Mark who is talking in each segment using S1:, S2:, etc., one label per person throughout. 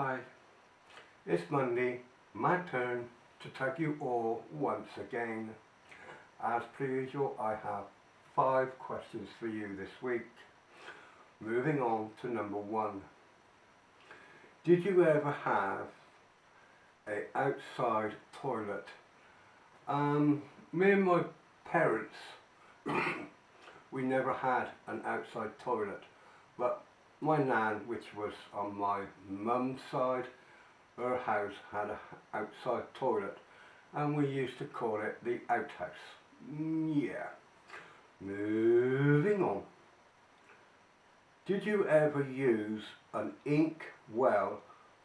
S1: Hi, it's Monday, my turn to tag you all once again. As per usual, I have 5 questions for you this week. Moving on to number 1. Did you ever have an outside toilet? Me and my parents, we never had an outside toilet, but my nan, which was on my mum's side, her house had an outside toilet and we used to call it the outhouse. Yeah. Moving on. Did you ever use an ink well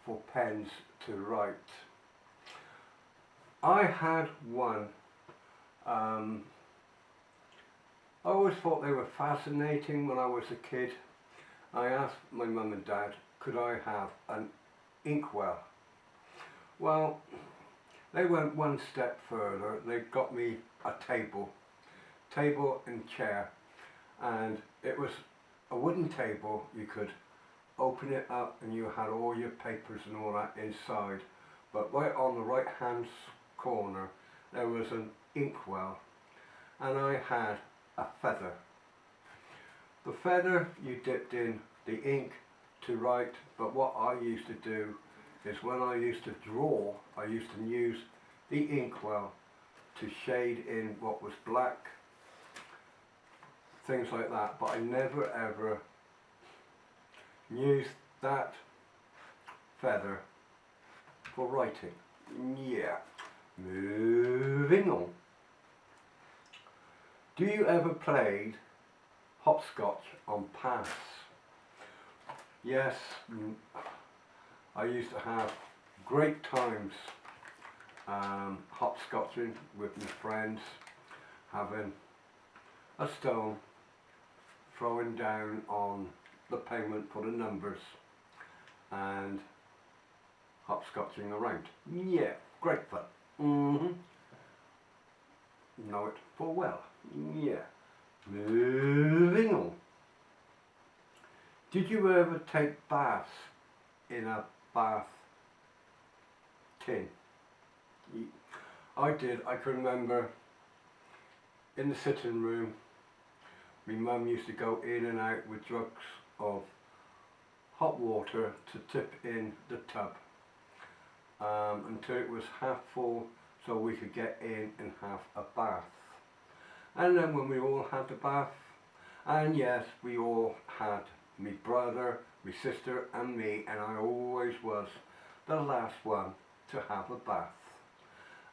S1: for pens to write? I had one. I always thought they were fascinating when I was a kid. I asked my mum and dad, could I have an inkwell? Well, they went one step further. They got me a table and chair, and it was a wooden table. You could open it up and you had all your papers and all that inside, but right on the right hand corner there was an inkwell, and I had a feather. The feather you dipped in the ink to write, but what I used to do is when I used to draw, I used to use the inkwell to shade in what was black, things like that, but I never ever used that feather for writing. Yeah. Moving on. Do you ever played hopscotch on paths? Yes, I used to have great times hopscotching with my friends, having a stone, throwing down on the pavement for the numbers and hopscotching around. Yeah, great fun. Know it full well. Yeah. Moving on. Did you ever take baths in a bath tin? I did. I can remember in the sitting room, my mum used to go in and out with jugs of hot water to tip in the tub until it was half full, so we could get in and have a bath. And then when we all had the bath, and yes, we all had, my brother, my sister and me, and I always was the last one to have a bath.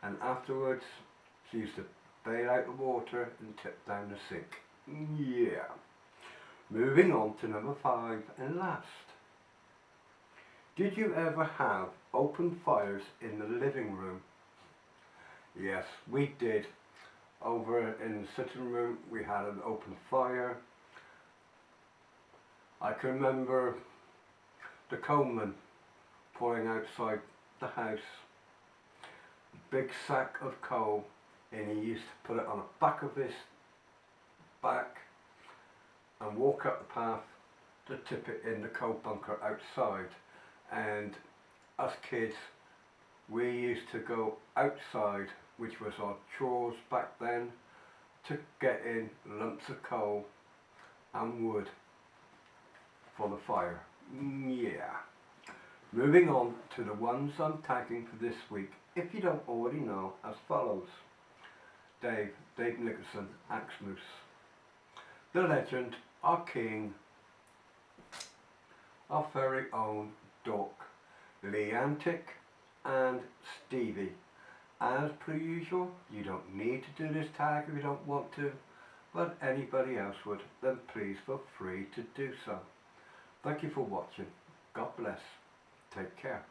S1: And afterwards, she used to bail out the water and tip down the sink. Yeah. Moving on to number 5 and last. Did you ever have open fires in the living room? Yes, we did. Over in the sitting room, we had an open fire. I can remember the coalman pouring outside the house, a big sack of coal, and he used to put it on the back of his back and walk up the path to tip it in the coal bunker outside. And us kids, we used to go outside, which was our chores back then, to get in lumps of coal and wood for the fire. Yeah. Moving on to the ones I'm tagging for this week, if you don't already know, as follows. Dave Nicholson, Axemoose. The legend, our king, our very own Dork, Leantic and Stevie. As per usual, you don't need to do this tag if you don't want to, but anybody else would, then please feel free to do so. Thank you for watching. God bless. Take care.